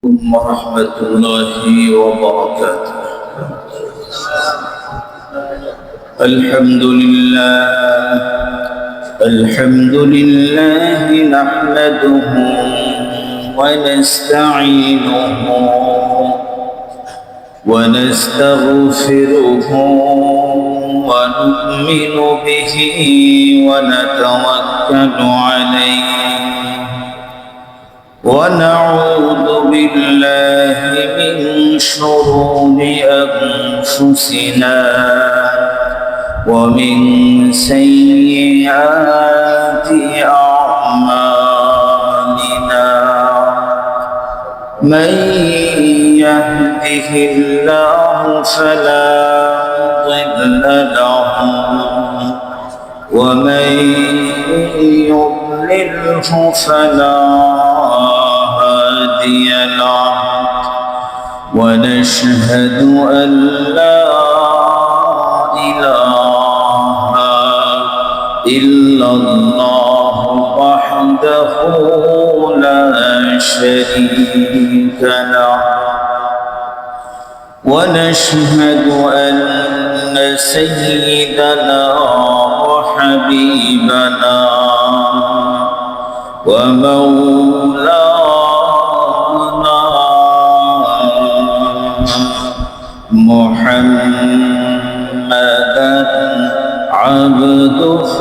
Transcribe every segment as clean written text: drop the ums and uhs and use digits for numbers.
ورحمة الله وبركاته. الحمد لله نحمده ونستعينه ونستغفره ونؤمن به ونتوكل عليه ونعوذ بالله من شرور أنفسنا ومن سيئات أعمالنا من يهده الله فلا مضل له ومن يضلله فلا هادي له ونشهد أن لا إله إلا الله وحده لا شريك له ونشهد أن سيدنا وحبيبنا ومولانا محمدا عبده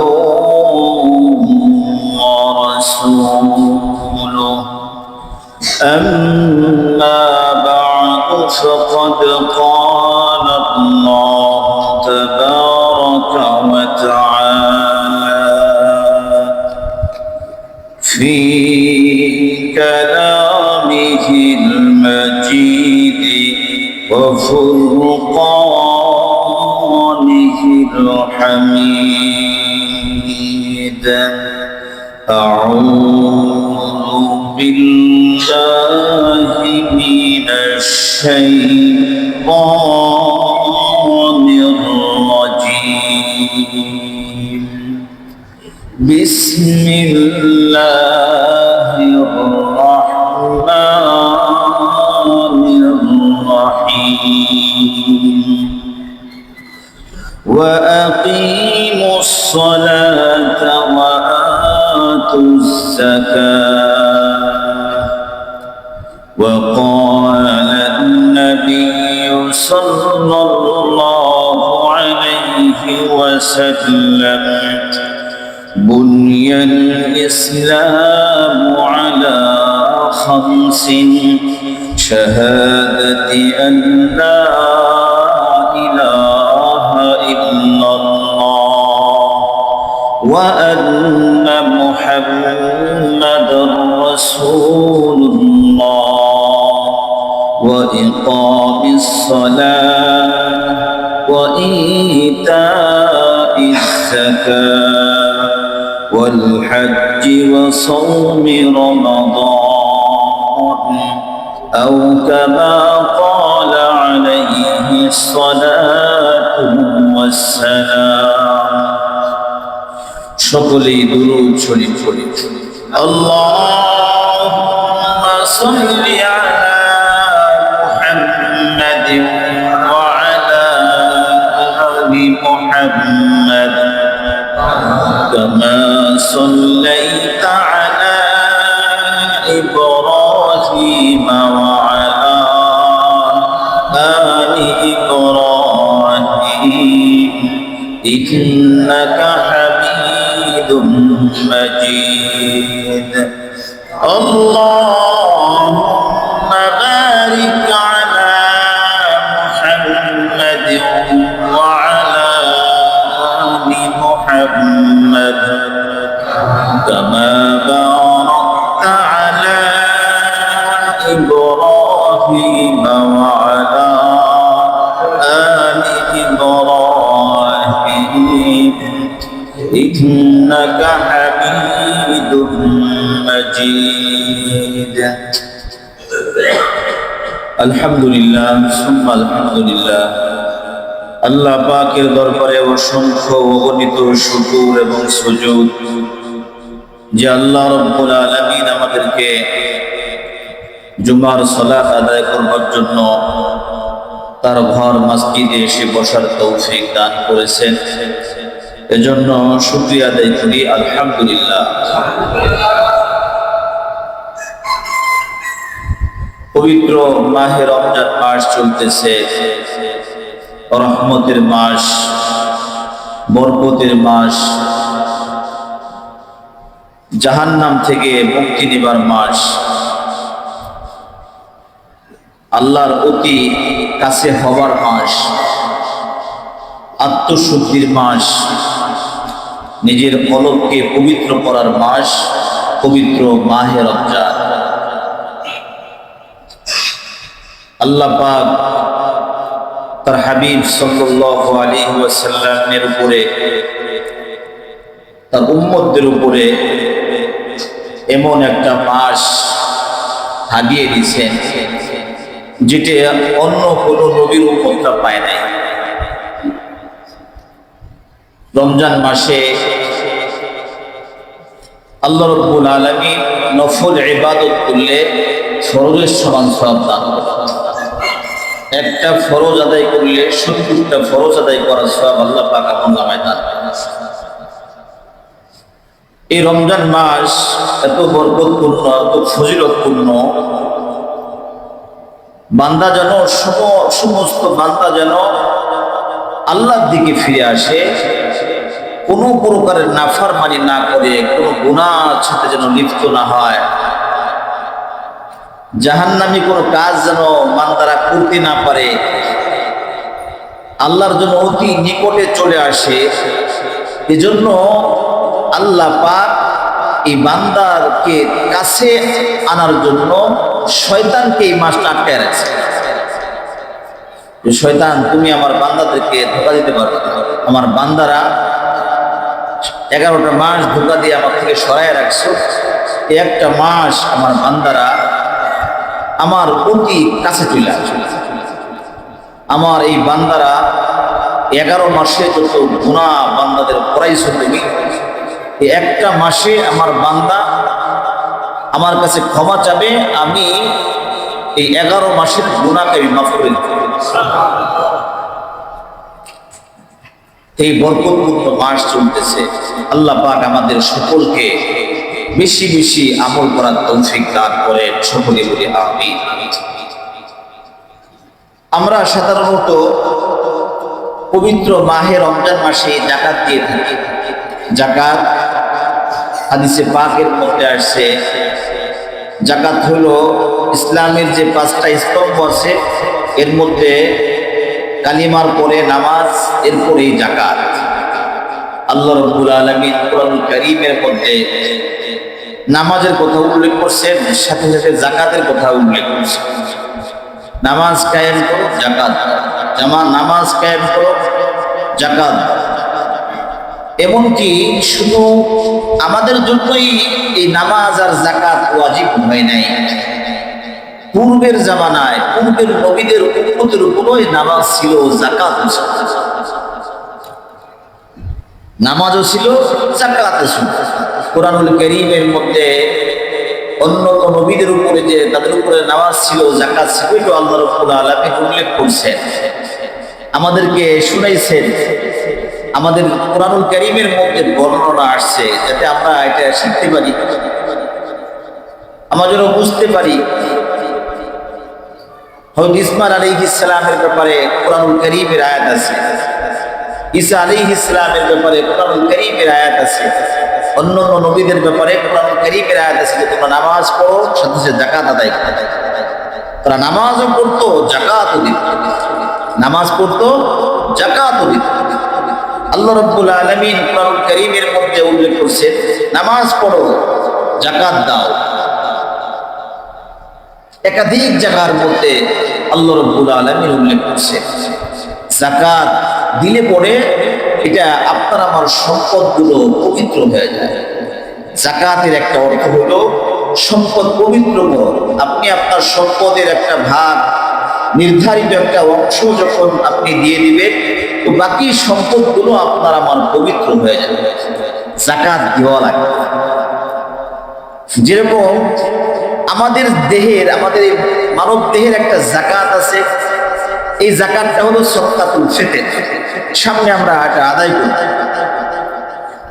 ورسوله أما بعد فقد قال الله تبارك وتعالى في كلامه المجيد وفرقانه الحميد أعوذ بالله من الشيطان الرجيم بسم الله الرحمن الرحيم وأقيموا الصلاة وآتوا الزكاة وقال النبي صلى الله عليه وسلم بني الإسلام على 5 شهادة أن لا إله إلا الله وأن محمدا رسول الله وإقام الصلاة وإيتاء الزكاة والحج وصوم رمضان أو كما قال عليه الصلاة والسلام সকলেই দুরূদ শরীফ পড়ি আল্লাহুম্মা সাল্লি আলা মুহাম্মাদিন ওয়া আলা আলি মুহাম্মাদ কামা সাল্লাইতা আলা ইব্রাহিম ওয়া আলা আলি ইব্রাহিম ইন্নাকা مجيد اللهم بارك على محمد وعلى آل محمد كما باركت على إبراهيم وعلى آل إبراهيم إنك حميد مجيد الحمد لله ثم الحمد لله আল্লাহ পাকের দরবারে অসংখ্য অগণিত শুকর এবং সুজুদ যে আল্লাহ রাব্বুল আলামিন আমাদেরকে জুমার সালাত আদায় করবার জন্য তার ঘর মসজিদে এসে বসার তৌফিক দান করেছেন। এজন্য শুকরিয়া আদায় করি, আলহামদুলিল্লাহ। পবিত্র মাহে রমজান মাস চলতেছে, রহমতের মাস, বরকতের মাস, জাহান্নাম থেকে মুক্তি নেবার মাস, আল্লাহর অতি কাছে হবার মাস, আত্মশুদ্ধির মাস, নিজের কলবকে পবিত্র করার মাস, পবিত্র মাহে রমজান। আল্লাহ পাক তার হাবিব সাল্লাল্লাহু আলাইহি ওয়াসাল্লামের উপরে, তার উম্মতদের উপরে এমন একটা মাস হাদিয়ে দিয়েছেন যেটা অন্য কোনো নবীর উম্মতরা পায় নাই। রমজান মাসে আল্লাহ রাব্বুল আলামিন নফল ইবাদত করলে ফরজের সমান সওয়াব দান করেন। একটা ফরজ আদায় করলে 70টা ফরজ আদায় করার সওয়াব আল্লাহ পাক আপন নামায় দান করেন। এই রমজান মাস এত বরকতপূর্ণ, এত ফজিলতপূর্ণ, বান্দা যেন সমস্ত বান্দা যেন আল্লাহর দিকে ফিরে আসে, কোনো প্রকারের নাফরমানি না করে, কোনো গুনাহর সাথে যেন লিপ্ত না হয়, জাহান্নামী কোনো কাজ যেন বান্দারা করতে না পারে, আল্লাহর জন্য অতি নিকটে চলে আসে। এজন্য আল্লাহ পাক এই বান্দারকে কাছে আনার জন্য শয়তানকে এই মাসটা আটকায় রাখছে। শয়তান, তুমি আমার বান্দাদেরকে ধোঁকা দিতে পারবে, আমার বান্দারা 11টা মাস ধোঁকা দিয়ে আমার থেকে সরায় রাখছো, একটা মাস আমার বান্দারা আমার অতি কাছে চলে আসে। আমার এই বান্দারা 11 মাসে যত গুনাহ বান্দাদের করাইছো তুমি, এই একটা মাসে আমার বান্দা আমার কাছে ক্ষমা চাবে, আমি এই 11 মাসের গুনাহকে আমি মাফ করে দেব। এই বরকতপূর্ণ মাস চলতেছে, আল্লাহ পাক আমাদের সকলকে বেশি বেশি আমল করার তৌফিক দান করেন, সকলে বলি আমিন। আমরা সাধারণত পবিত্র মাহে রমজান মাসে যাকাত দিয়ে থাকি। যাকাত হাদিসে পাকের মধ্যে আসছে, যাকাত হলো ইসলামের যে 5টা স্তম্ভ আছে, এর মধ্যে কালিমার পরে নামাজ, এরপরেই যাকাত। আল্লাহ রাব্বুল আলামিন কোরআনুল কারীমের মধ্যে নামাজের কথা উল্লেখ করছেন, সাথে সাথে যাকাতের কথা উল্লেখ করছেন। নামাজ কায়েম করো, যাকাত দাও, নামাজ কায়েম করো, যাকাত দাও। এমনকি শুধু আমাদের জন্যই এই নামাজ আর যাকাত ওয়াজিব হয় নাই, পূর্বের জামানায় পূর্বের নবীদের উম্মতের উপরও নামাজ ছিল, যাকাত ছিল, নামাজও ছিল, যাকাতও ছিল। কোরআনুল কারীমের মধ্যে অন্য নবীদের উপরে যে তাদের উপরে নামাজ ছিল, যাকাত ছিল, এটা আল্লাহ রাব্বুল আলামিন উল্লেখ করছেন, আমাদেরকে শুনাইছেন। আমাদের কোরআনুল কারীমের মধ্যে বর্ণনা আসছে, যাতে আমরা এটা শিখতে পারি, আমরা যেন বুঝতে পারি। হযরত ইসমাঈল আলাইহিস সালামের ব্যাপারে কোরআনুল কারীমের আয়াত আছে, ঈসা আলাইহিস সালামের ব্যাপারে কোরআনুল কারীমের আয়াত আছে, অন্যান্য নবীদের ব্যাপারে কোরআনুল কারীমের আয়াত আছে যে তোমরা নামাজ পড়ো, সাথে সাথে যাকাত আদায় করো। তারা নামাজও পড়তো, যাকাতও দিত, নামাজ পড়তো, যাকাতও দিত। আল্লাহ রাব্বুল আলামিন কোরআনুল কারীমের মধ্যে উল্লেখ করছেন, নামাজ পড়ো, যাকাত দাও। একাধিক জায়গার মধ্যে আল্লাহ রাব্বুল আলামিন উল্লেখ করছেন। যাকাত দিলে পরে এটা আপনার আমার সম্পদগুলো পবিত্র হয়ে যায়। যাকাতের একটা অর্থ হলো সম্পদ পবিত্র কর। আপনি আপনার সম্পদের একটা ভাগ, নির্ধারিত একটা অংশ যখন আপনি দিয়ে দিবেন, তো বাকি সম্পদগুলো আপনার আমার পবিত্র হয়ে যাবে। যাকাত দেওয়া লাগে। যেরকম আমাদের দেহের, আমাদের মানব দেহের একটা জাকাত আছে। এই জাকাতটা হলো সদকাতুল ফিতর। সামনে আমরা এটা আদায় করি।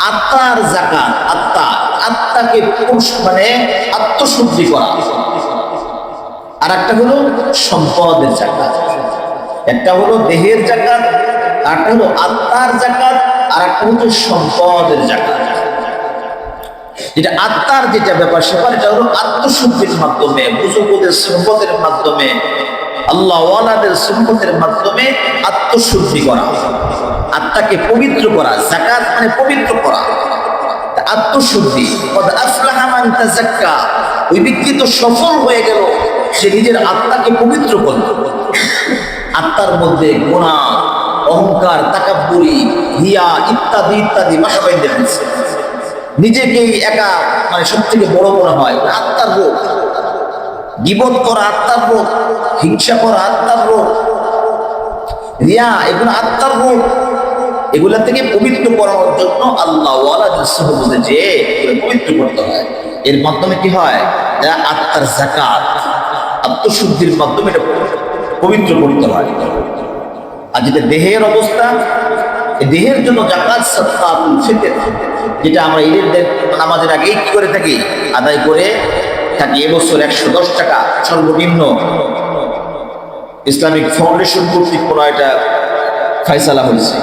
আত্মার জাকাত, আত্মাকে মানে আত্মশুদ্ধি করা। আর একটা হলো সম্পদের জাকাত। একটা হলো দেহের জাকাত, আরেকটা হলো আত্মার জাকাত, আর একটা হচ্ছে সম্পদের জাকাত। যেটা আত্মার যেটা ব্যাপার সেটা এটা হলো আত্মশুদ্ধির মাধ্যমে, বুজুর্গদের সম্পদের মাধ্যমে, আল্লাহ ওয়ালাদের সম্পদের মাধ্যমে আত্মশুদ্ধি করা, আত্মাকে পবিত্র করা। জাকাত মানে পবিত্র করা, আত্মশুদ্ধি। কদ আফলাহা মান তাযাক্কা, ওই ব্যক্তি তো সফল হয়ে গেল, সে নিজের আত্মাকে পবিত্র করল। আত্মার মধ্যে গুনাহ, অহংকার, তাকাব্বুরি, রিয়া ইত্যাদি ইত্যাদি বাসা বেঁধে ফেলছে। নিজেকেই একা মানে সব থেকে বড় মনে হয়, আত্মার রোগ। গীবত করা আত্মার রোগ, হিংসা করা আত্মার রোগ, রিয়া, এগুলো আত্মার রোগ। এগুলা থেকে পবিত্র করার জন্য আল্লাহ ওয়ালাদের সহবতে যে পবিত্র করতে হয়। এর মাধ্যমে কি হয়? আত্মার জাকাত, আত্মশুদ্ধির মাধ্যমে এটা পবিত্র করতে হয়। আর যেটা দেহের অবস্থা, দেহের জন্য জাকাত সাদকাতুল ফিতর, যেটা আমরা ঈদের নামাজের আগেই কি করে থাকি? আদায় করে থাকি। এবছর 110 টাকা সর্বনিম্ন ইসলামিক ফাউন্ডেশন কর্তৃক কোনো এটা ফায়সালা হয়েছে।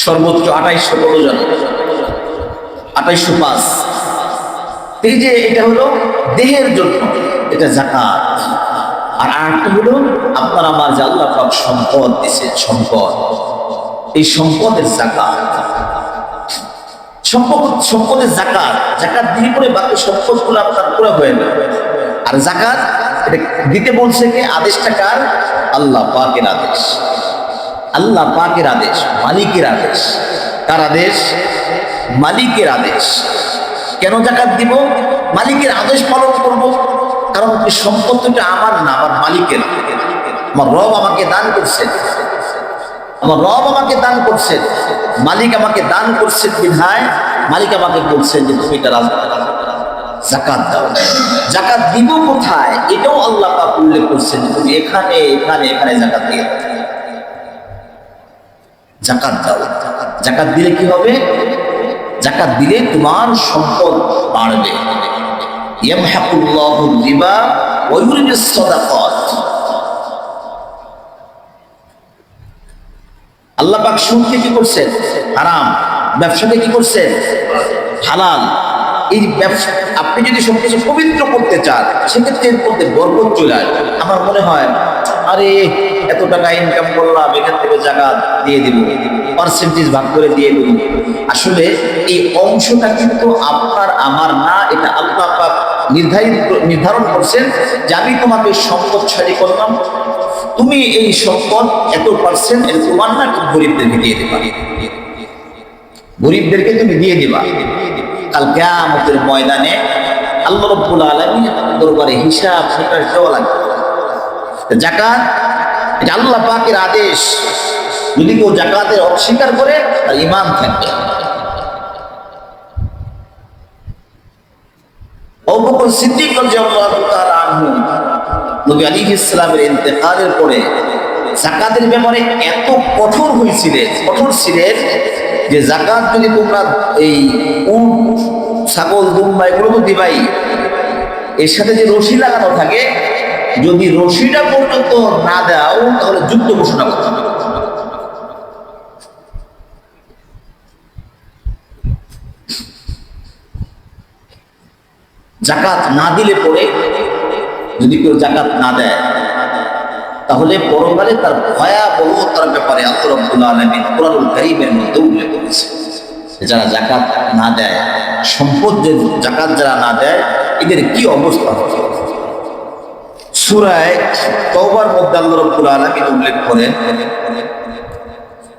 সর্বোচ্চ 2800 কত জন? 2805। এই যে এটা হলো দেহের জন্য, এটা জাকাত। আর আরেকটা হলো আপনার আমার যে আল্লাহ পাক সম্পদ দিয়েছে, সম্পদ, এই সম্পদের জাকাত। সম্পদের জাকাত, জাকাত দিলে পরে বাকি সম্পদগুলো আপনার পুরো হয়ে যাবে। আর জাকাত এটা দিতে বলছে কি? আদেশটা কার? আল্লাহ পাকের আদেশ। আল্লাহ পাকের আদেশ, মালিকের আদেশ। কার আদেশ? মালিকের আদেশ। কেন জাকাত দিব? মালিকের আদেশ পালন করব। কারণ এই সম্পত্তিটা আমার না, আমার মালিকের। আমার রব আমাকে দান করছেন, আমার রব আমাকে দান করছেন, মালিক আমাকে দান করছেন বিধায় মালিক আমাকে বলছেন যে তুমি এটা জাকাত দাও। জাকাত দিব কোথায়? এটাও আল্লাহ পাক উল্লেখ করছেন, তুমি এখানে এখানে এখানে জাকাত দিয়ে দাও, জাকাত দাও। জাকাত দিলে কি হবে? জাকাত দিলে তোমার সম্পদ বাড়বে। ইয়ামহাকুল্লাহু রিবা ওয়া ইউরিবিস সাদাকাত। আল্লাহ পাক সুদকে কি করছেন? হারাম। ব্যবসাকে কি করছেন? হালাল। এই ব্যবসা আপনি যদি সবকিছু পবিত্র করতে চান, সেক্ষেত্রে এর মধ্যে বরকত চলে আসবে। আমার মনে হয় আরে এত টাকা ইনকাম করলাম, এখান থেকে জাকাত দিয়ে দিব, পার্সেন্টেজ ভাগ করে দিয়ে দিব। আসলে এই অংশটা কিন্তু আপনার আমার না, এটা আল্লাহ পাক নির্ধারণ করছেন যে আমি তোমাকে সম্পদশালী করলাম, তুমি এই সম্পদ এত পার্সেন্ট তোমার না, গরিবদেরকে দিয়ে দেবা, গরিবদেরকে তুমি দিয়ে দিবা। কাল কিয়ামতের ময়দানে আল্লাহ রাব্বুল আলামিন দরবারে হিসাব নিকাশ দেওয়া লাগবে। জাকাত এটা আল্লাহ পাকের আদেশ। যদি কেউ জাকাতের অস্বীকার করে তার ঈমান থাকবে। আবু বকর সিদ্দিক রাদিয়াল্লাহু তাআলা আনহু নবী আলাইহিস সালামের ইন্তেকালের পরে জাকাতের ব্যাপারে এত কঠোর ছিলেন যে জাকাত যদি তোমরা এই উট, ছাগল, দুম্বা এগুলো তো দিবাই, এর সাথে যে রশি লাগানো থাকে, যদি রশিটা পর্যন্ত না দাও তাহলে যুদ্ধ ঘোষণা করতে হবে। জাকাত না দিলে পরে যদি কেউ জাকাত না দেয় তাহলে পরকালে তার ভয়াবহতার ব্যাপারে আল্লাহ রাব্বুল আলামিন কুরআনুল কারীমের মধ্যে উল্লেখ করেছে। যারা জাকাত না দেয়, সম্পদ যে জাকাত যারা না দেয়, এদের কি অবস্থা হবে? সূরা তাওবার মধ্যে আল্লাহ রাব্বুল আলামিন উল্লেখ করেন,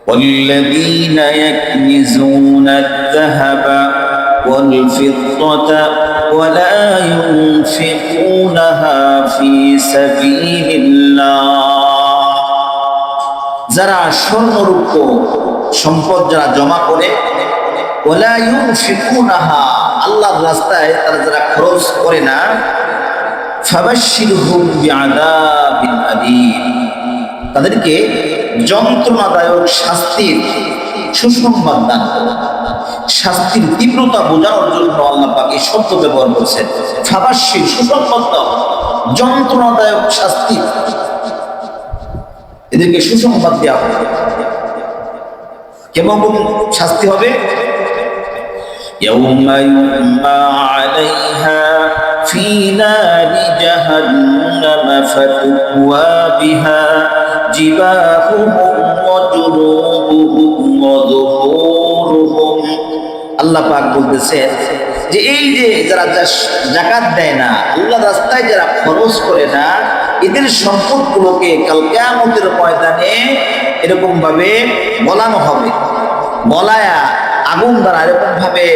ওয়াল্লাযীনা ইয়াকনিজুনা আয-যাহাবা ওয়াল ফিদ্দাতা ওয়া লা ইউনফিকুনাহা ফী সাবিলিল্লাহ। যারা স্বর্ণ রূপ সম্পদ যারা জমা করে ওয়ালা ইউনফিকুনাহা, আল্লাহর রাস্তায় তারা যারা খরচ করে না, ফাবাশশিরহুম বিআযাবিন আলীম, তাদেরকে যন্ত্রণাদায়ক শাস্তির সুসংবাদ দান করো। শাস্তির তীব্রতা বোঝানোর জন্য আল্লাহ পাক এই শব্দ ব্যবহার করছেন, ফাবাশশির, সুসংবাদ দাও, যন্ত্রণাদায়ক শাস্তি, এদেরকে সুসংবাদ দেওয়া হবে। কেমন শাস্তি হবে? ইয়াউমা ইউমা আলাইহা ফি নারি জাহান্নাম ফাতুওয়া বিহা জিবাহুহুম ওয়া জুনুবুহুম ওয়া যুহুরুহুম। আল্লাহ পাক বলতেছেন যে এই যে যারা যাকাত দেয় না, আল্লাহর রাস্তায় যারা খরচ করে না, এদের সম্পদগুলোকে কাল কিয়ামতের ময়দানে এরকম ভাবে গলানো হবে, গলায়া আগুন দ্বারা এরকম ভাবে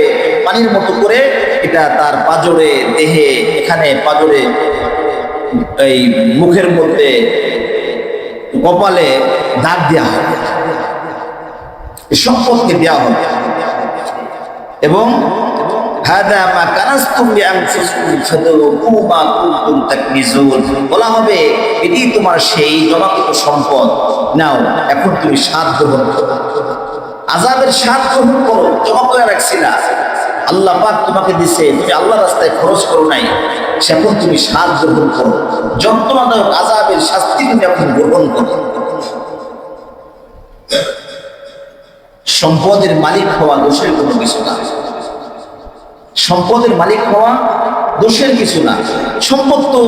পানির মতো করে এটা তার পাজরে, দেহে, এখানে পাজরে, এই মুখের মধ্যে, কপালে দাগ দেওয়া হবে, সম্পদকে দেওয়া হবে। এবং হাদা মা কানাসতুম লিআনফুসিকুম ফাদুকু মা কুনতুম তাকনিজুন, বলা হবে এটি তোমার সেই জমাকৃত সম্পদ, নাও এখন তুমি স্বাদ গ্রহণ করো, আযাবের স্বাদ গ্রহণ করো। জমা করে রাখছিলা, আল্লাহ পাক তোমাকে দিছে, তুমি আল্লাহর রাস্তায় খরচ করো নাই, সেখন তুমি স্বাদ গ্রহণ করো, যন্ত্রণাদায়ক আযাবের শাস্তি তুমি এখন গ্রহণ করো। সম্পদের মালিক হওয়া দোষের কোনো কিছু না, সম্পদের মালিক হওয়া দোষের কিছু না। সম্পদ তো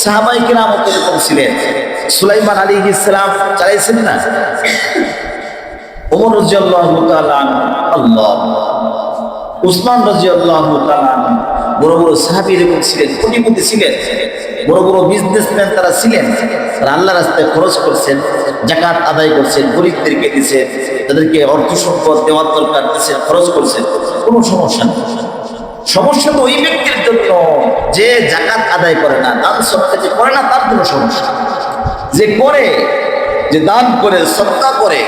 সাহাবায়ে কেরাম এরকম ছিলেন। সুলাইমান আলাইহিস সালাম চালাইছেন না, ওমর রাদিয়াল্লাহু তাআলা আনহু, আল্লাহ, উসমান রাদিয়াল্লাহু তাআলা আনহু, বড় বড় সাহাবী এরকম ছিলেন, কোটিপতি ছিলেন, বড় বড় বিজনেসম্যান তারা ছিলেন। তারা আল্লাহর রাস্তায় খরচ করছেন, যাকাত আদায় করছেন, গরিবদেরকে দিচ্ছেন, তাদেরকে অর্থ সম্পদ দেওয়ার দরকার দিচ্ছেন, খরচ করছেন, কোনো সমস্যা নেই। সমস্যা তো ওই ব্যক্তির জন্য যে যাকাত আদায় করে না, দান সদকা যে করে না, তার কোনো সমস্যা। যে করে, যে দান করে, সদকা করে,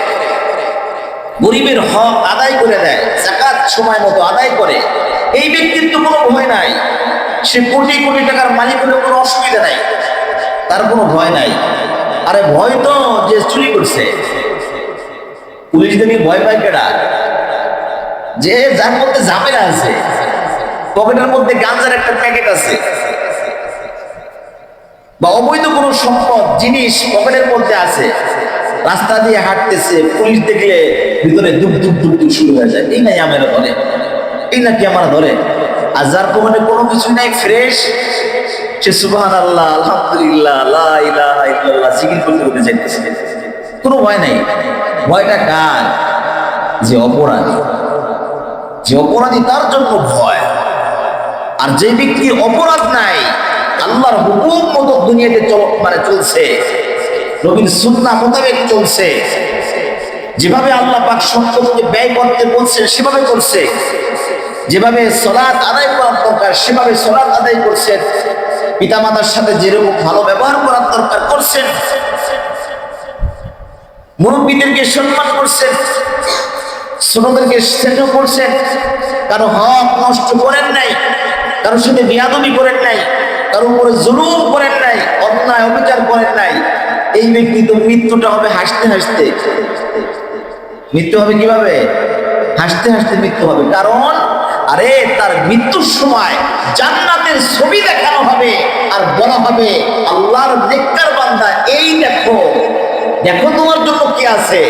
গরিবের হক আদায় করে দেয়, যাকাত সময় মতো আদায় করে, এই ব্যক্তির তো কোনো ভয় নাই। সে কোটি কোটি টাকার মালিক হলে কোনো অসুবিধা নাই, তার কোনো ভয় নাই। আরে ভয় তো যে চুরি করছে, পুলিশ দেখে ভয় পায় কেডা? যে যার মধ্যে ঝামেলা আছে, পকেটের মধ্যে গাঁজার একটা প্যাকেট আছে, বা অবৈধ কোনো সম্পদ জিনিস পকেটের মধ্যে আছে, রাস্তা দিয়ে হাঁটতেছে, পুলিশ দেখলে ভিতরে দুপ দুপ দুপ দুপ শুরু হয়ে যায়, এই নাই আমার ধরে, এই নাকি আমার ধরে। আর যার পকেটে কোনো কিছু নাই, ফ্রেশ, সে সুবহানাল্লাহ, আলহামদুলিল্লাহ, লা ইলাহা ইল্লাল্লাহ জিকির করতে করতে যাইতেছে, কোনো ভয় নাই। ভয়টা কার? যে অপরাধী, যে অপরাধী তার জন্য ভয়। আর যে ব্যক্তির অপরাধ নাই, আল্লাহর হুকুম মতো দুনিয়াতে চলছে, নবীর সুন্নাহ মোতাবেক চলছে, যেভাবে আল্লাহ পাক সম্পদকে ব্যয় করতে বলছে সেভাবে করছে, যেভাবে সালাত আদায় করার দরকার সেভাবে সালাত আদায় করছেন, পিতামাতার সাথে যেরকম ভালো ব্যবহার করার দরকার করছেন, মুরব্বীদেরকে সম্মান করছেন, ছোটদেরকে স্নেহ করছেন, কারো হক নষ্ট করেন নাই, কারোর সাথে বেয়াদবি করেন নাই, কারো উপরে জুলুম করেন নাই, অন্যায় অবিচার করেন নাই। এই ব্যক্তি তো মৃত্যুটা হবে হাসতে হাসতে। মৃত্যু হবে কিভাবে? হাসতে হাসতে মৃত্যু হবে। কারণ আরে তার মৃত্যুর সময় জান্নাতের ছবি দেখানো হবে আর বলা হবে, আল্লাহর নেককার বান্দা, এই দেখো, দেখো তোমার জন্য কি আছে,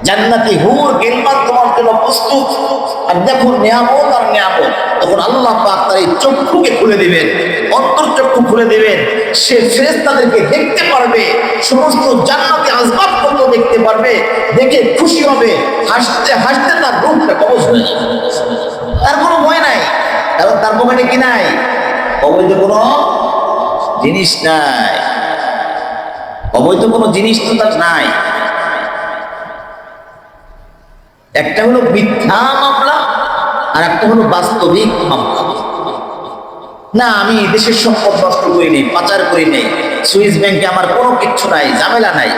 জান্নাতি হুর গিলমান তোমার জন্য প্রস্তুত, আর দেখো নিয়ামত আর নিয়ামত। তখন আল্লাহ পাক তার এই চক্ষুকে খুলে দিবেন, অন্তর্চক্ষু খুলে দিবেন, সে ফেরেশতাদেরকে দেখতে পারবে, সমস্ত জান্নাতি আসবাবপত্র দেখতে পারবে, দেখে খুশি হবে, হাসতে হাসতে তার রূপটা কবজ হয়ে যাবে। তার কোনো ভয় নাই, কারণ তার পকেটে কি নাই? অবৈধ কোনো জিনিস নাই, অবৈধ কোনো জিনিস তো তার নাই। একটা হলো মিথ্যা মামলা আর একটা হলো বাস্তবিক মামলা। না, আমি দেশের সম্পদ নষ্ট করি নাই, পাচার করি নাই, সুইস ব্যাংকে আমার কোনো কিচ্ছু নাই, ঝামেলা নাই,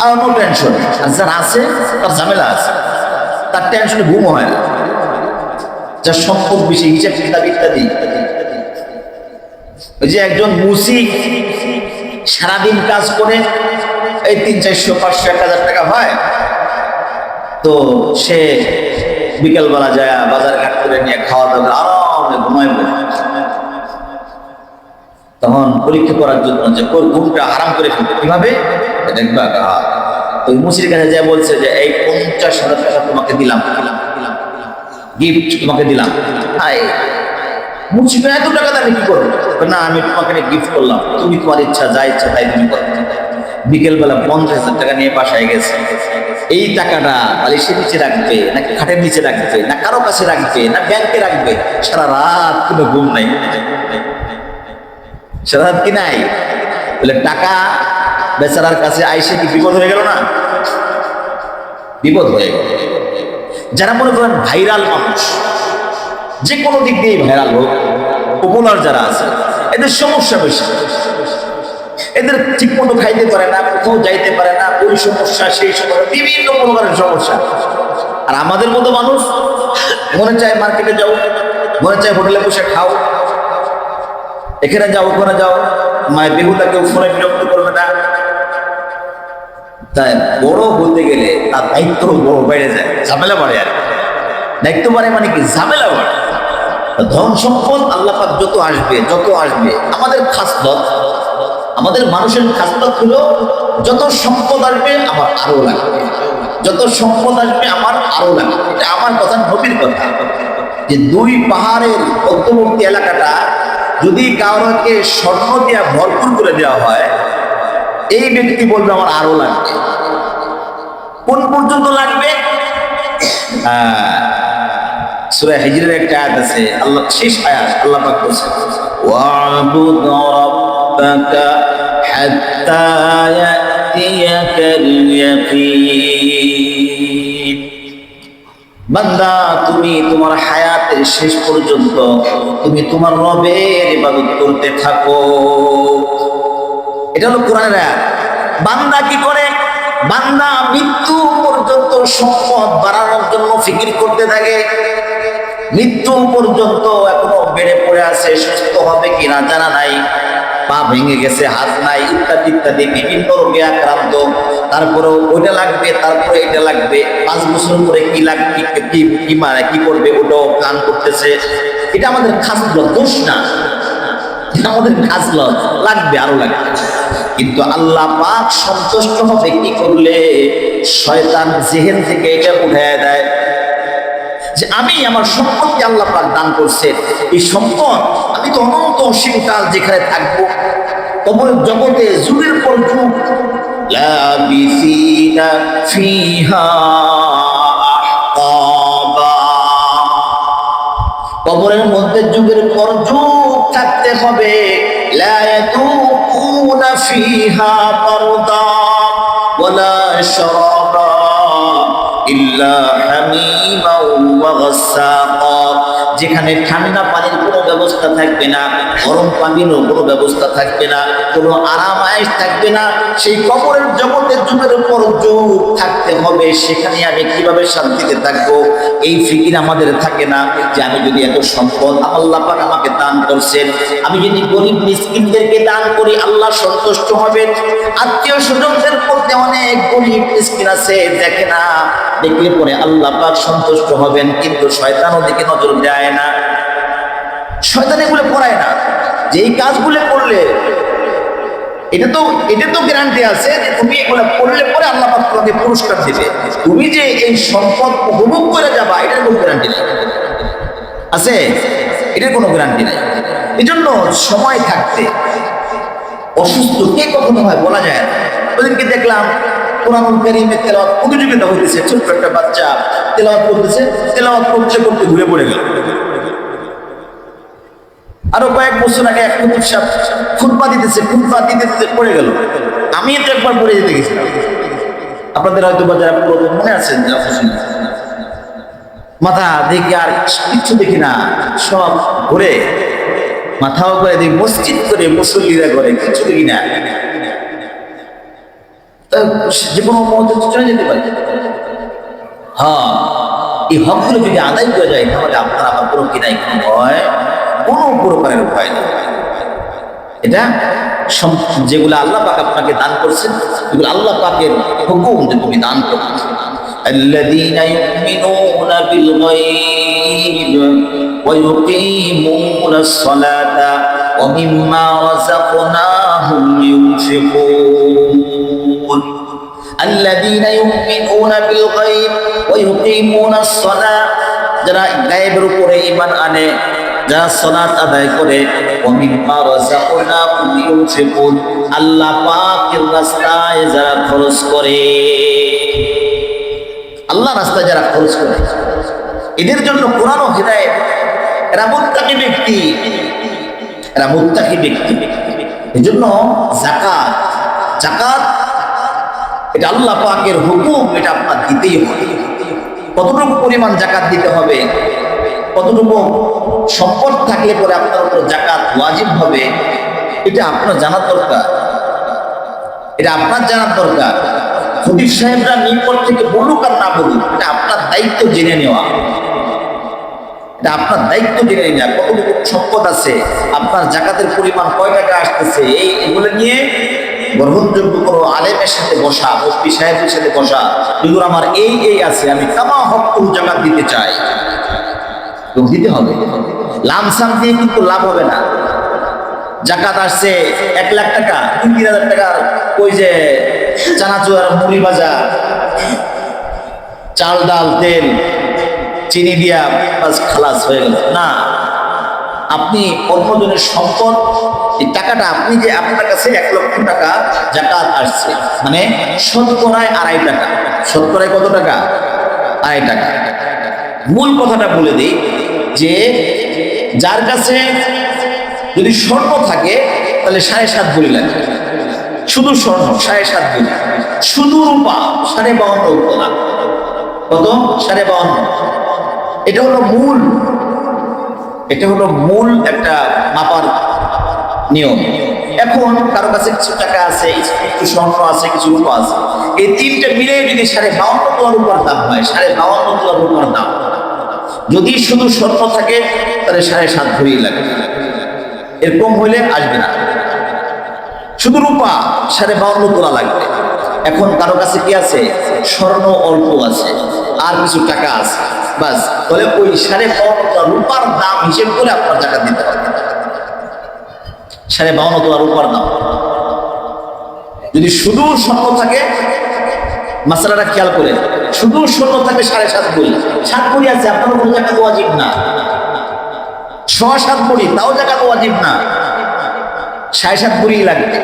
আর নো টেনশন। আর যার আছে তার ঝামেলা আছে। তার টেনশনে ঘুম হয় না, যার সম্পদ বেশি, হিসাব কিতাব ইত্যাদি। ওই যে একজন মুসিক সারাদিন কাজ করে এই 300, 400, 500, 1000 টাকা হয়, তো সে বিকেলবেলা যায় বাজার ঘাট করে নিয়ে খাওয়া দাওয়া আরামে ঘুমাইব। তখন পরীক্ষা করার জন্য যে ঘুমটা হারাম করে ফেলবে কিভাবে দেখবা, ওই মুসির কাছে যা বলছে যে এই 50,000 টাকা তোমাকে দিলাম, গিফট তোমাকে দিলাম। হাই মুসি, এত টাকা দামে কি করবে? না, আমি তোমাকে গিফট করলাম, তুমি তোমার ইচ্ছা, যা ইচ্ছা তাই তুমি করো। বিকেলবেলা 50,000 টাকা নিয়ে বাসায় গেছে। এই টাকাটা বালিশের নিচে রাখবে, নাকি খাটের নিচে রাখবে, না কারো কাছে রাখবে, না ব্যাংকে রাখবে? সারা রাত কোনো ঘুম নাই, সারা রাত কি নাই বলে টাকা বেচারার কাছে আইসে কি বিপদ হয়ে গেল না? বিপদ হয়ে গেল। যারা মনে করেন ভাইরাল মানুষ, যে কোনো দিক দিয়ে ভাইরাল হোক, পপুলার যারা আছে, এদের সমস্যা বেশি। এদের ঠিক মতো খাইতে পারে না, কোথাও যাইতে পারে না, ওই সমস্যা সেই সমস্যা, বিভিন্ন প্রকারের সমস্যা। আর আমাদের মতো মানুষ মনে চায় মার্কেটে যাও, মনে চায় হোটেলে বসে খাও, এখানে যাও ওখানে যাও, মায়ের বেহুদা কেউ ফোনে বিরক্ত করবে না। তাই বড় বলতে গেলে তার দায়িত্ব বড় বেড়ে যায়, ঝামেলা বাড়ে। আর দায়িত্ব বাড়ে মানে কি? ঝামেলা বাড়ে। ধন সম্পদ আল্লাহ পাক যত আসবে আমাদের খাসলত, আমাদের মানুষের খাসলত হলো যত সম্পদ আসবে আমার আরো লাগবে, যত সম্পদ আসবে আমার আরো লাগবে। এটা আমার কথা, নবীর কথা, যে 2 পাহাড়ের মধ্যবর্তী এলাকাটা যদি কাউকে স্বর্ণ দিয়া ভরপুর করে দেওয়া হয়, এই ব্যক্তি বলবে আমার আরো লাগবে। কোন পর্যন্ত লাগবে? সূরা হিজরের একটা আয়াত আছে, আল্লাহ শেষ আয়াত, আল্লাহ পাক বলেছেন ওয়া'বুদ রাব্বাকা হাত্তা ইয়াতিয়াকাল ইয়াকিন। বান্দা, তুমি তোমার হায়াতের শেষ পর্যন্ত তুমি তোমার রবের ইবাদত করতে থাকো। এটা হলো কোরআনের আয়াত। বান্দা কি করে? বান্দা মৃত্যু পর্যন্ত সম্পদ বাড়ানোর জন্য ফিকির করতে থাকে। মৃত্যু পর্যন্ত এখনো বেড়ে পড়ে আছে, সুস্থ হবে কিনা জানা নাই, পা ভেঙে গেছে, হাত নাই, ইত্যাদি ইত্যাদি বিভিন্ন রোগে আক্রান্ত। তারপরেও ওইটা লাগবে, তারপরে এটা লাগবে, 5 বছর পরে কি লাগবে, কি করবে, ওটাও প্ল্যান করতেছে। এটা আমাদের খাসলত, দোষ না, এটা আমাদের খাসলত, লাগবে, আরো লাগবে। কিন্তু আল্লাহ পাক সন্তুষ্ট হবে কি করলে? শয়তান জেহেন থেকে এটা উঠায় দেয় যে আমি আমার সম্পদকে আল্লাহ পাক দান করছে, এই সম্পদ আমি তো অনন্ত অসীমকাল যেখানে থাকবো, কবরের জগতে যুগের পর যুগ, লাবিসিনা ফিহা আহকাবা, কবরের মধ্যে যুগের পর যুগ থাকতে হবে। লা ইয়াতুকুনা ফিহা বারদা ওয়ালা শারাবা ইল্লা হামিমা ওয়া গাসসাকা, যেখানে ঠান্ডা পানির কোনো ব্যবস্থা থাকবে না, গরম পানিরও কোনো ব্যবস্থা থাকবে না, কোনো আরাম আয়েশ থাকবে না। সেই কবরের জগতের যুগের উপর যুগ থাকতে হবে, সেখানে আমি কিভাবে শান্তিতে থাকবো, এই ফিকির আমাদের থাকে না। যে আমি যদি এত সম্পদ আল্লাহ পাক আমাকে দান করছেন, আমি যদি গরিব মিসকিনদেরকে দান করি আল্লাহ সন্তুষ্ট হবেন। আত্মীয় স্বজনদের মধ্যে অনেক গরিব মিসকিন আছে, দেখে না, দেখলে পরে আল্লাহ পাক সন্তুষ্ট হবেন, কিন্তু শয়তান ওদিকে নজর দেয় না। শয়তান এগুলো করায় না যে এই কাজগুলো করলে এটা তো গ্যারান্টি আছে যে তুমি এগুলো করলে পরে আল্লাহ পাক তোমাকে পুরস্কার দিবে। তুমি যে এই সম্পদ উপভোগ করে যাবা, এটার কোনো গ্যারান্টি নেই, আছে? এটার কোনো গ্যারান্টি নাই। এজন্য সময় থাকতে অসুস্থ কে কখনো হয় বলা যায় না। ওদিনকে দেখলাম কোরআনুল কারীমের তেলাওয়াত প্রতিযোগিতা হইতেছে, ছোট্ট একটা বাচ্চা তেলাওয়াত করতেছে, তেলাওয়াত করতে করতে ঘুরে পড়ে গেল। আরো কয়েক বছর আগে এক হুজুর সাহেব খুতবা দিতেছে পড়ে গেল। আমি তো একবার পড়ে যেতে গেছিলাম, আপনাদের হয়তো বা যারা পুরো মনে আছেন, মাথা দেখি আর কিচ্ছু দেখি না, সব ঘুরে মাথাও করে দেখি মসজিদ করে মুসল্লিরা করে, কিচ্ছু দেখি না। যে কোনো মুহূর্তে চলে যেতে পারে। হ্যাঁ, এই হকগুলো যদি আদায় করে যায় তাহলে আপনার আমার কোনো কি নাই, কোনো ভয়, কোনো প্রকারের ভয় নেই। এটা যেগুলো আল্লাহ পাক আপনাকে দান করছেন, এগুলো আল্লাহ পাকের হুকুম যে তুমি দান করো। الذين يؤمنون بالغيب ويقيمون الصلاة ومما رزقناهم ينفقون الذين يؤمنون بالغيب ويقيمون الصلاة যারা গায়েবের উপরে ঈমান আনে, যারা সালাত আদায় করে, ওমিম্মা রাযাকনাহুম ইউনফিকুন আল্লাহ পাকের রাস্তায় যারা খরচ করে, আল্লাহ রাস্তায় যারা খরচ করে এদের জন্য কোরআন ও হিদায়াত। এরা মুত্তাকি ব্যক্তি, এরা মুত্তাকি ব্যক্তি। এজন্য যাকাত, যাকাত এটা আল্লাহ পাকের হুকুম, এটা আপনার দিতেই হবে। কতটুকু পরিমাণ যাকাত দিতে হবে, কতটুকু সম্পদ থাকলে পরে আপনার উপর যাকাত ওয়াজিব হবে, এটা আপনার জানার দরকার, এটা আপনার জানার দরকার। খতিব সাহেবরা নিকট থেকে বলুক আর না বলুক, এটা আপনার দায়িত্ব জেনে নেওয়া, এটা আপনার দায়িত্ব জেনে নেওয়া। কতটুকু সম্পদ আছে, আপনার যাকাতের পরিমাণ কয় টাকা আসতেছে, এগুলো নিয়ে গ্রহণযোগ্য কোনো আলেমের সাথে বসা, মুফতি সাহেবের সাথে বসা, যেগুলো আমার এই আছে, আমি কামা হক যাকাত দিতে চাই, দিতে হবে। লামসাম দিয়ে কিন্তু লাভ হবে না। যাকাত আসছে 1 লাখ টাকা, 2-3 হাজার টাকার ওই যে চানাচুর, মুড়ি ভাজা, চাল ডাল তেল চিনি দিয়া বাস খালাস হয়ে গেল না। আপনি অন্যজনের সম্পদ, এই টাকাটা আপনি যে আপনার কাছে 1 লক্ষ টাকা যাকাত আসছে, মানে শতকরায় 2.5 টাকা। শতকরায় কত টাকা? 2.5 টাকা। মূল কথাটা বলে দিই যে যার কাছে যদি স্বর্ণ থাকে তাহলে 7.5 ভরি লাগে, শুধু স্বর্ণ 7.5 ভরি, শুধু রূপা 52.5 তোলা। কত? 52.5। এটা হলো মূল, এটা হলো মূল একটা মাপার নিয়ম। এখন কারো কাছে কিছু টাকা আছে, কিছু স্বর্ণ আছে, কিছু রূপা আছে, এই তিনটে মিলে যদি 52.5 তোলা রূপার দাম হয়, 52.5 তোলা রূপার দাম। যদি শুধু স্বর্ণ থাকে তাহলে 7.5 ভরি লাগে, এরকম হইলে আসবে না। শুধু রূপা 52.5 তোলা লাগবে। এখন কারো কাছে কি আছে? স্বর্ণ অল্প আছে আর কিছু টাকা আছে, বাস, তাহলে ওই 52.5 তোলা রূপার দাম হিসেব করে আপনার যাকাত দিতে হবে। 52.5 তোলা রূপার দাম। যদি শুধু স্বর্ণ থাকে, মাসালাটা খেয়াল করে, শুধু স্বর্ণ থাকে 7.5 ভরি, 7 ভরি আছে, আপনার উপর যাকাত ওয়াজিব না। 6.7 ভরি, তাও যাকাত ওয়াজিব না, 7.5 ভরি লাগবে।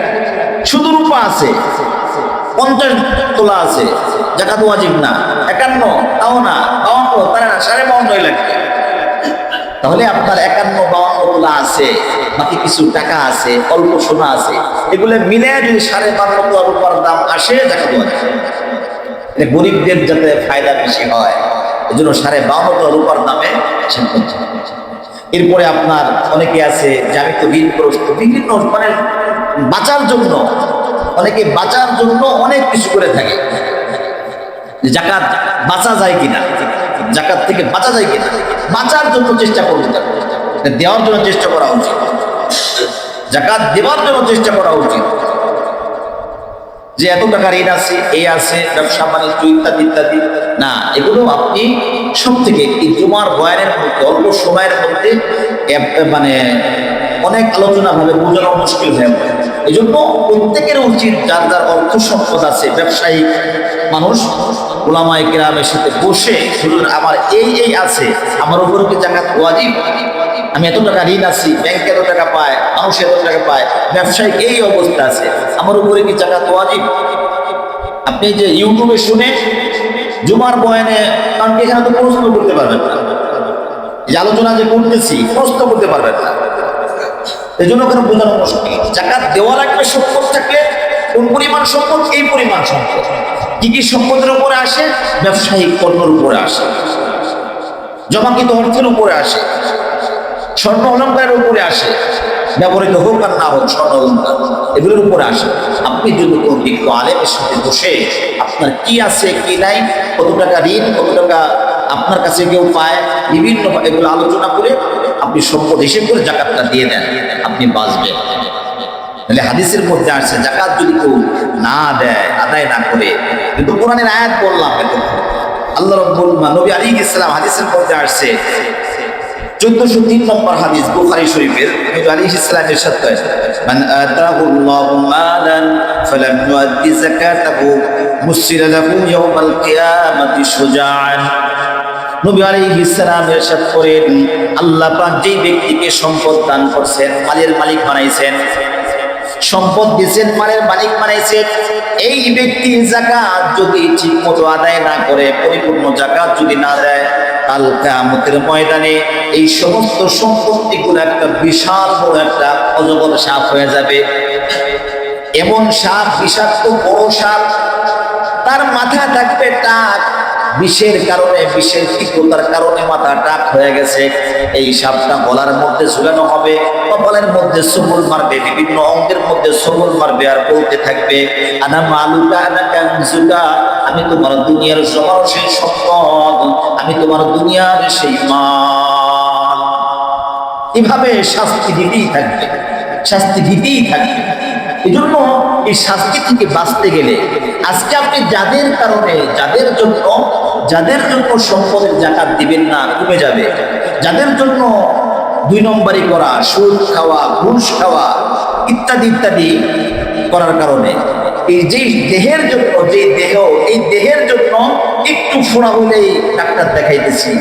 শুধু রূপা আছে, 50 তোলা আছে, যাকাত ওয়াজিব না। 51, তাও না। 52, তারা না, 52.5 লাগবে। তাহলে আপনার 51-52 তোলা আছে, বাকি কিছু টাকা আছে, অল্প সোনা আছে, এগুলো মিলে যদি 52.5 তোলা রূপার দাম আসে, যাকাত ওয়াজিব। গরিবদের যাতে ফায়দা বেশি হয়, এই জন্য 52.5 তোলা রূপার দামে হিসাব করছে। এরপরে আপনার অনেকে আছে যে আমি তো ঋণগ্রস্ত, বিভিন্ন মানে বাঁচার জন্য, অনেকে বাঁচার জন্য অনেক কিছু করে থাকে। যাকাত বাঁচা যায় কিনা, যাকাত থেকে বাঁচা যায় কিনা, বাঁচার জন্য চেষ্টা করতে হবে, দেওয়ার জন্য চেষ্টা করা উচিত, যাকাত দেওয়ার জন্য চেষ্টা করা উচিত। যে এত টাকা ঋণ আছে, এই আছে, ব্যবসা বাণিজ্য ইত্যাদি ইত্যাদি না, এগুলো আপনি সব থেকে এই জুমার বয়ানের মধ্যে অল্প সময়ের মধ্যে মানে অনেক আলোচনা ভাবে বোঝানো মুশকিল হয়ে পড়ে। এই জন্য প্রত্যেকের উচিত, যার যার অর্থ সম্পদ আছে, ব্যবসায়ী মানুষ, উলামায়ে কেরামের সাথে বসে, হুজুর আমার এই আছে, আমার উপরে কি যাকাত ওয়াজিব? আমি এত টাকা ঋণ আছি, ব্যাংকে এত টাকা পায়, মানুষ এত টাকা পায়, ব্যবসায়িক এই অবস্থা আছে, আমার উপরে কি যাকাত ওয়াজিব? আপনি যে ইউটিউবে শুনে জুমার বয়ানে, কারণ এখানে তো প্রশ্ন করতে পারবেন না, যে আলোচনা যে করতেছি প্রশ্ন করতে পারবেন না, এই জন্য ওখানে বোঝানো মুশকিল। যাকাত দেওয়া লাগবে সম্পদ থাকলে, কোন পরিমাণ সম্পদ, এই পরিমাণ সম্পদ। কি কি সম্পদের উপরে আসে? ব্যবসায়িক পণ্যের উপরে আসে, জমাকৃত অর্থের উপরে আসে, স্বর্ণ অলঙ্কারের উপরে আসে, ব্যবহৃত হোক আর না হোক স্বর্ণ অলঙ্কার, এগুলোর উপরে আসে। আপনি যদি কোন বিজ্ঞ আলেমের সাথে বসে আপনার কি আছে কি নাই, কত টাকা ঋণ, কত টাকা আপনার কাছে কেউ পায়, বিভিন্ন এগুলো আলোচনা করে আপনি সম্পদ হিসেব করে জাকাতটা দিয়ে দেন, আপনি বাঁচবেন। তাহলে হাদিসের মধ্যে আসছে জাকাত যদি কেউ না দেয়, আদায় না করে, কিন্তু কোরআনের আয়াত বললাম, আল্লাহ রাব্বুল নবী আলাইহিস সালাম হাদিসের মধ্যে আসছে 1403 নম্বর হাদিস বুখারী শরীফের, নবী আলাইহিস সালাম ইরশাদ করেন, মান আতাহুল্লাহু মালান ফালাম ইউআদ্দি যাকাতাহু মুসিরা লাহু ইয়াওমাল কিয়ামাতি শুজাআন। নবী আলাইহিস সালাম ইরশাদ করেন, আল্লাহ পাক যেই ব্যক্তিকে সম্পদ দান করছেন, মালের মালিক বানাইছেন, সম্পদ দিয়েছেন, মালের মালিক বানাইছেন, এই ব্যক্তি যাকাত যদি ঠিক মতো আদায় না করে, পরিপূর্ণ যাকাত যদি না দেয়, কাল কিয়ামতের ময়দানে এই সমস্ত সম্পত্তিগুলো একটা বিশাল বড় একটা অজগর সাপ হয়ে যাবে। এমন সাপ, বিষাক্ত বড় সাপ, তার মাথা থাকবে টাক, বিষের কারণে, বিষের তীব্রতার কারণে মাথা টাক হয়ে গেছে। এই সাপটা গলার মধ্যে ঝুলানো হবে, কপালের মধ্যে সবল মারবে, বিভিন্ন অঙ্গের মধ্যে সবল মারবে, আর বলতে থাকবে, আনা মালুকা আনা কানজুকা, আমি তোমার দুনিয়ার সেই সম্পদ, আমি তোমার দুনিয়ার সেই মাল। এভাবে শাস্তি দিতেই থাকবে, শাস্তি দিতেই থাকবে। এই জন্য এই শাস্তি থেকে বাঁচতে গেলে আজকে আপনি যাদের কারণে, যাদের জন্য সম্পদের জাকাত দিবেন না, কমে যাবে, যাদের জন্য 2 নম্বরি করা, সুদ খাওয়া, ঘুষ খাওয়া ইত্যাদি ইত্যাদি করার কারণে, এই যে দেহের জন্য, যে দেহ, এই দেহের জন্য একটু ফোড়া হলেই ডাক্তার দেখাইতেছি,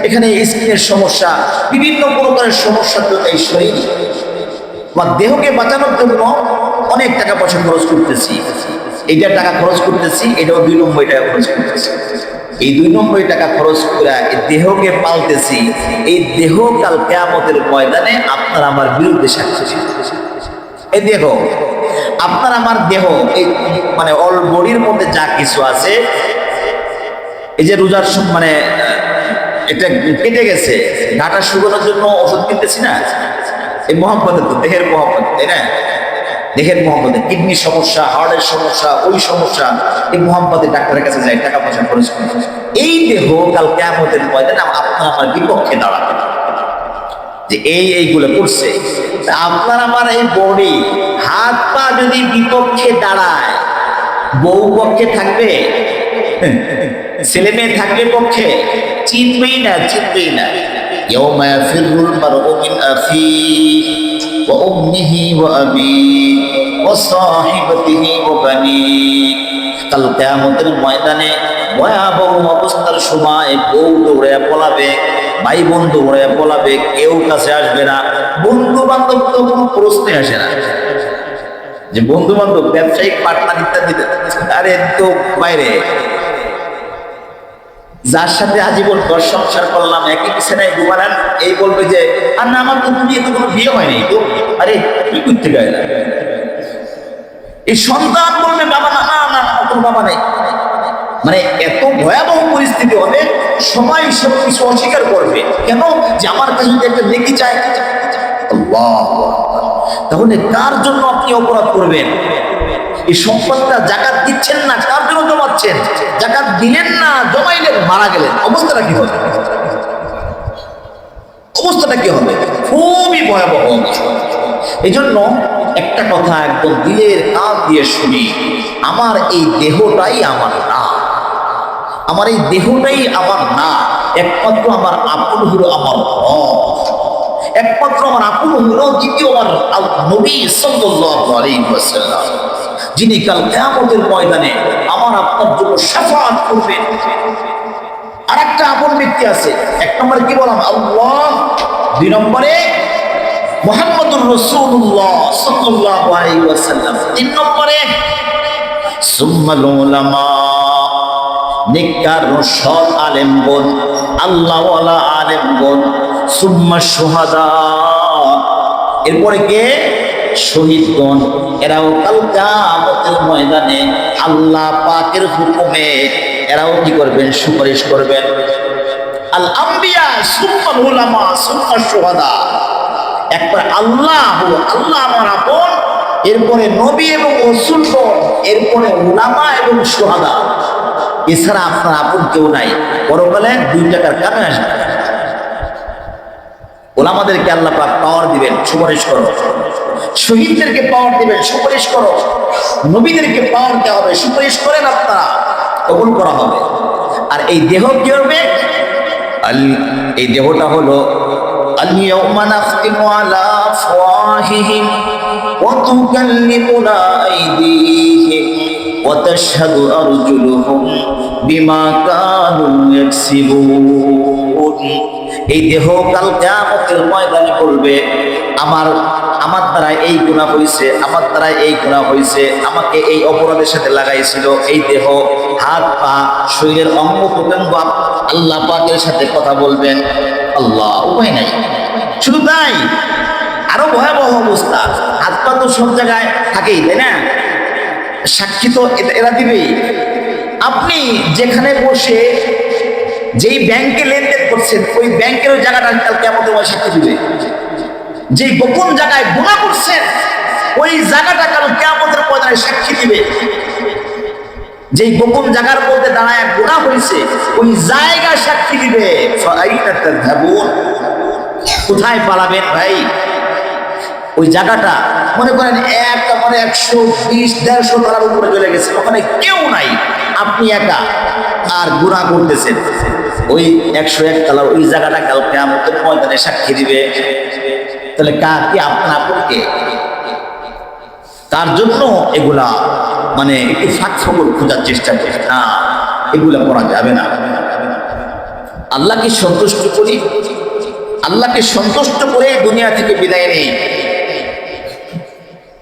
এখানে স্কিনের সমস্যা, বিভিন্ন প্রকারের সমস্যার জন্য এই শরীর বা দেহকে বাঁচানোর জন্য অনেক টাকা পয়সা খরচ করতেছি, এইটা টাকা খরচ করতেছি, এটাও 2 নম্বর টাকা খরচ করতেছি। এই 2 নম্বর টাকা খরচ করে এই দেহকে পালতেছি, এই দেহ কাল কিয়ামতের ময়দানে আপনার আমার বিরুদ্ধে সাক্ষী। এই দেহ, আপনার আমার দেহ, এই মানে অল বডির মধ্যে যা কিছু আছে, এই যে রোজার মানে এটা কেটে গেছে, ঘাটা শুকানোর জন্য ওষুধ কিনতেছি না, এই মহব্বতের তো, দেহের মহব্বত, তাই না? দেহের মহব্বতে কিডনির সমস্যা, হার্টের সমস্যা, ওই সমস্যা, এই মহব্বতে ডাক্তারের কাছে যায়, টাকা পয়সা খরচ করে। এই দেহ কাল কিয়ামতের ময়দানে আপনার আমার বিপক্ষে দাঁড়াবে, যে এইগুলো করছে। আপনার আমার এই বডি, হাত পা যদি বিপক্ষে দাঁড়ায়, বউ পক্ষে থাকবে, ছেলে মেয়ে থাকবে পক্ষে, চিনবেই না, চিনবেই না। يوم يفر المرء من أخيه وأمه وأبيه وصاحبته وبنيه। কাল কিয়ামতের ময়দানে ভয়াবহ অবস্থার সময় বউ দৌড়ে পলাবে, ভাই বোন দৌড়ে পলাবে, কেউ কাছে আসবে না, বন্ধু বান্ধব তো কোনো প্রশ্নে আসে না, যে বন্ধু বান্ধব, ব্যবসায়িক পার্টনার ইত্যাদি, আরে তো বাইরে। যার সাথে আজীবন ঘর সংসার করলাম, একই বিছানায় ঘুমালাম, এই বলবে যে আর না, আমার তো দুনিয়া তো কোনো বিয়ে হয়নি তো, আরে কি করতে গেল? এই সন্তান বলবে বাবা না, না না, কোনো বাবা নেই। মানে এত ভয়াবহ পরিস্থিতি হবে, সবাই সবকিছু অস্বীকার করবে। কেন? যে আমার কাছে যদি একটা নেকি চায়। তাহলে কার জন্য আপনি অপরাধ করবেন? এই সম্পদটা জাকাত দিচ্ছেন না, কার জন্য জমাচ্ছেন? জাকাত দিলেন না, জমাইলেন, মারা গেলেন, অবস্থাটা কি হবে? অবস্থাটা কি হবে? খুবই ভয়াবহ অবস্থা। এই জন্য একটা কথা একদম দিলের কান দিয়ে শুনি, আমার এই দেহটাই আমার না, আমার এই দেহটাই আমার না, একমাত্র আমার আপন হলো আমার রব, একমাত্র আমার আপন হলো দ্বিতীয় আমার নবী সাল্লাল্লাহু আলাইহি ওয়াসাল্লাম, যিনি কাল কিয়ামতের ময়দানে আমার আপনার জন্য শাফাআত করবেন। আর একটা আপন ব্যক্তি আছে, 1 নম্বরে কি বললাম? আল্লাহ। 2 নম্বরে মুহাম্মদুর রাসূলুল্লাহ সাল্লাল্লাহু আলাইহি ওয়াসাল্লাম। 3 নম্বরে সুম্মাল উলামা, নেককার সৎ আলেমগণ, আল্লাহওয়ালা আলেমগণ। সুম্মা শুহাদা, এরপরে কে? শহীদগণ। এরাও কাল কিয়ামতের ময়দানে আল্লাহ পাকের হুকুমে এরাও কি করবেন? সুপারিশ করবেন। আল আম্বিয়া সুম্মাল উলামা সুম্মা শুহাদা। একবার আল্লাহ আমার আপন, এরপরে নবী এবং রাসূলগণ, এরপরে উলামা এবং শুহাদা। এছাড়া আপনার আপন কেউ নাই, পরকালে 2 টাকার কামে আসবে। ওলামাদেরকে আল্লাহ পাক পাওয়ার দিবেন, সুপারিশ করো। শহীদদেরকে পাওয়ার দিবেন, সুপারিশ করো। নবীদেরকে পাওয়ার দেওয়া হবে, সুপারিশ করেন, আপনারা কবুল করা হবে। আর এই দেহ কি হবে? এই দেহটা হলো আল-ইয়াউমা নাখতিমু আলা আফওয়াহিহিম ওয়া তুকাল্লিমুনা আইদিহিম ওয়া তাশহাদু আরজুলুহুম বিমা কানু ইয়াকসিবুন। এই দেহ কাল কিয়ামতের ময়দানে বলবে, আমার দ্বারা এই গুনাহ হয়েছে, আমার দ্বারা এই গুনাহ হয়েছে, আমাকে এই অপরাধের সাথে লাগাইছিল। এই দেহ, হাত পা, শরীরের অঙ্গ প্রত্যঙ্গ আল্লাহ পাকের সাথে কথা বলবেন। আল্লাহ, উপায় নাই। শুধু তাই, আরো ভয়াবহ অবস্থা। হাত পা তো সব জায়গায় থাকেই, তাই না? সাক্ষী তো এরা দিবেই। আপনি যেখানে বসে যেই ব্যাংকে লেনদেন করছেন, ওই ব্যাংকের জায়গাটা কাল কিয়ামতের মাঠে সাক্ষী দিবে। যেই গোপন জায়গায় গুনাহ করছেন, ওই জায়গাটা কাল কিয়ামতের ময়দানে সাক্ষী দিবে। যেই গোপন জায়গার মধ্যে দাঁড়ায় গুনাহ হয়েছে, ওই জায়গা সাক্ষী দিবে। ফাআইনা তাযহাবুন, কোথায় পালাবেন ভাই? ওই জায়গাটা মনে করেন একটা 120-150 তলার উপরে চলে গেছে, ওখানে কেউ নাই, আপনি একা, আর গুনাহ করতেছেন। ওই 101 তলার ওই জায়গাটা কাল কিয়ামতের ময়দানে সাক্ষী দিবে। তাহলে কি আপনার আপনকে? তার জন্য এগুলা একটু ফাঁক-ফোকর খোঁজার চেষ্টা করে না, এগুলা করা যাবে না। আল্লাহকে সন্তুষ্ট করি, আল্লাহকে সন্তুষ্ট করে দুনিয়া থেকে বিদায় নেই।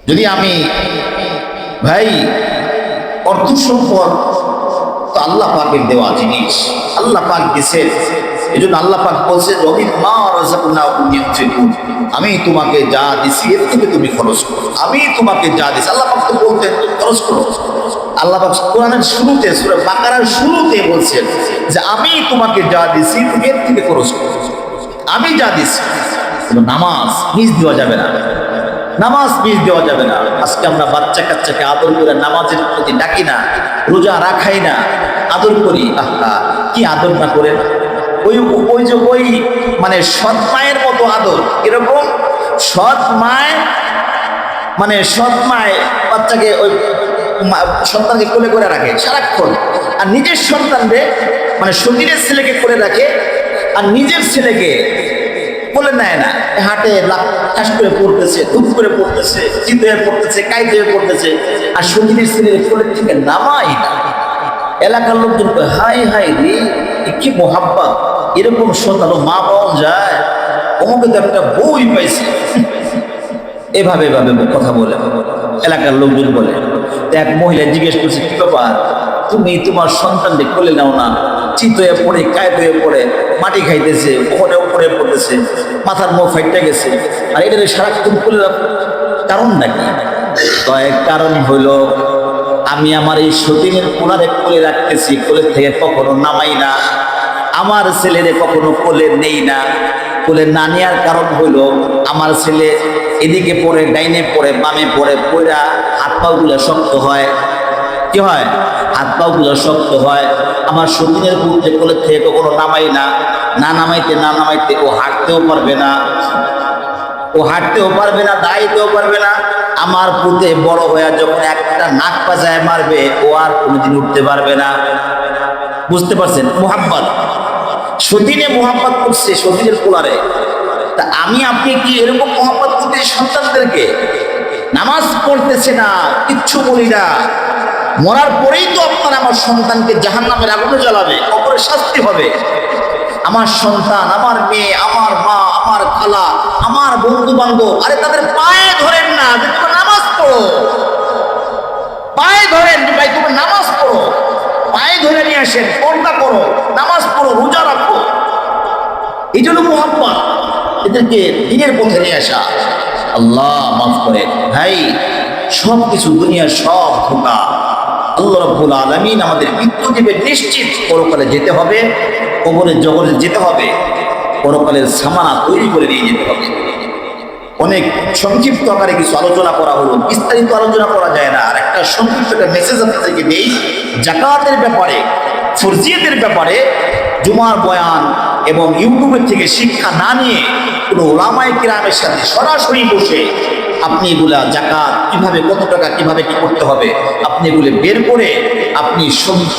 যদি আমি ভাই অর্থ সম্পদ তো আল্লাহ পাকের দেওয়া জিনিস, আল্লাহ পাক দিয়েছেন। এই জন্য আল্লাহ পাক বলছেন, আমি তোমাকে যা দিছি এর থেকে তুমি খরচ করো, আমি তোমাকে যা দিছি। আল্লাহ পাক তো বলতেন খরচ করো। আল্লাহ পাক কোরআনের শুরুতে, সূরা বাকারার শুরুতে বলছেন যে আমি তোমাকে যা দিছি তুমি এর থেকে খরচ করো, আমি যা দিছি। নামাজ মিস দেওয়া যাবে না, নামাজ মিস দেওয়া যাবে না। আজকে আমরা বাচ্চা কাচ্চাকে আদর করে নামাজের প্রতি ডাকি না, রোজা রাখাই না, আদর করি। আহা, কি আদর না করে! ওই সৎ মায়ের মতো আদর। এরকম সৎ মায় বাচ্চাকে ওই সন্তানকে কোলে করে রাখে সারাক্ষণ, আর নিজের সন্তানকে সতীনের ছেলেকে কোলে রাখে, আর নিজের ছেলেকে কোলে নেয় না। হাটে ঠাস করে পড়তেছে, ধূপ করে পড়তেছে, চিত হয়ে পড়তেছে, কাইত হয়ে পড়তেছে, আর সতীনের ছেলের কোলের থেকে নামাই না। এলাকার লোকজন হাই হাই রে, কি মোহাব্বত! এরকম সন্তান মা পাওয়া যায়? অমুকে তো একটা বই পাইছে। এভাবে কথা বলে এলাকার লোকজন বলে। এক মহিলা জিজ্ঞেস করছে, কি ব্যাপার, তুমি তোমার সন্তানকে কোলে নাও না? চিত হয়ে পড়ে, কায়েত হয়ে পড়ে, মাটি খাইতেছে, ওখানে উপরে পড়তেছে, মাথার মুখ ফাইটে গেছে, আর এটা সারাক্ষণ কোলে রাখো, কারণ নাকি? কারণ হইল, আমি আমার এই সতীনের কোলারে কোলে রাখতেছি, কোলের থেকে কখনো নামাই না, আমার ছেলেরে কখনো কোলে নেই না। কোলে না নেওয়ার কারণ হইল, আমার ছেলে এদিকে পড়ে, ডাইনে পড়ে, বামে পড়ে, পড়া হাত পাগুলো শক্ত হয়। কি হয়? হাত পাগুলো শক্ত হয়। আমার সতীনের পুত্রে কোলের থেকে কখনো নামাই না, না নামাইতে ও হাঁটতেও পারবে না, দাঁড়াইতেও পারবে না। আমার পুতে বড় হয়ে যখন একটা নাক পাজায় মারবে, ও আর কোনোদিন উঠতে পারবে না। বুঝতে পারছেন? মোহাব্বত, সতীনে মোহাব্বত করছে সতীনের কোলারে। তা আমি আপনি কি এরকম মোহাব্বত করতে সন্তানদেরকে? নামাজ পড়তেছে না, কিচ্ছু বলি না, মরার পরেই তো আপনার আমার সন্তানকে জাহান্নামের আগুনে জ্বালাবে, কবরে শাস্তি হবে। আমার সন্তান, আমার মেয়ে, আমার মা, আমার খালা, আমার বন্ধু বান্ধব, আরে তাদের পায়ে ধরেন না যে তুমি নামাজ পড়ো, পায়ে ধরেন যে ভাই তুমি নামাজ পড়ো, পায়ে ধরে নিয়ে আসেন, পর্দা করো, নামাজ পড়ো, রোজা রাখো। এই জন্য মোহাব্বত, এদেরকে দিনের পথে নিয়ে আসা। আল্লাহ মাফ করে ভাই, সব কিছু দুনিয়ার সব ধোঁকা। আল্লাহ রাব্বুল আলামিন আমাদের মৃত্যু দিবে নিশ্চিত, পরকালে যেতে হবে, কবরের জগতে যেতে হবে, পরকালের সামানা তৈরি করে নিয়ে যেতে হবে। অনেক সংক্ষিপ্ত আকারে কিছু আলোচনা করা হলো, বিস্তারিত আলোচনা করা যায় না। আর একটা সংক্ষিপ্ত একটা মেসেজ আপনাদেরকে দেই, জাকাতের ব্যাপারে, ফরজিয়তের ব্যাপারে জুমার বয়ান এবং ইউটিউবের থেকে শিক্ষা না নিয়ে কোনো ওলামায়ে কিরামের সাথে সরাসরি বসে আপনি এগুলা জাকাত কিভাবে, কত টাকা কিভাবে কি করতে হবে, আপনি এগুলো বের করে আপনি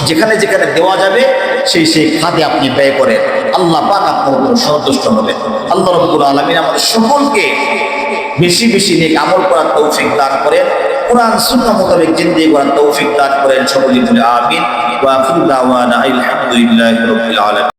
যেখানে যেখানে দেওয়া যাবে সেই খাতে আপনি ব্যয় করেন। আল্লাহ পাক আপনার উপর সন্তুষ্ট হবে। আল্লাহ রাব্বুল আলামিন আমাদের সকলকে বেশি বেশি নেক আমল করার তৌফিক দান করেন, কোরআন সুন্নাহ মোতাবেক জিন্দেগি করার তৌফিক দান করেন। সকলে বলে আমিন। ওয়া আখিরু দাওয়ানা আলহামদুলিল্লাহি রাব্বিল আলামিন।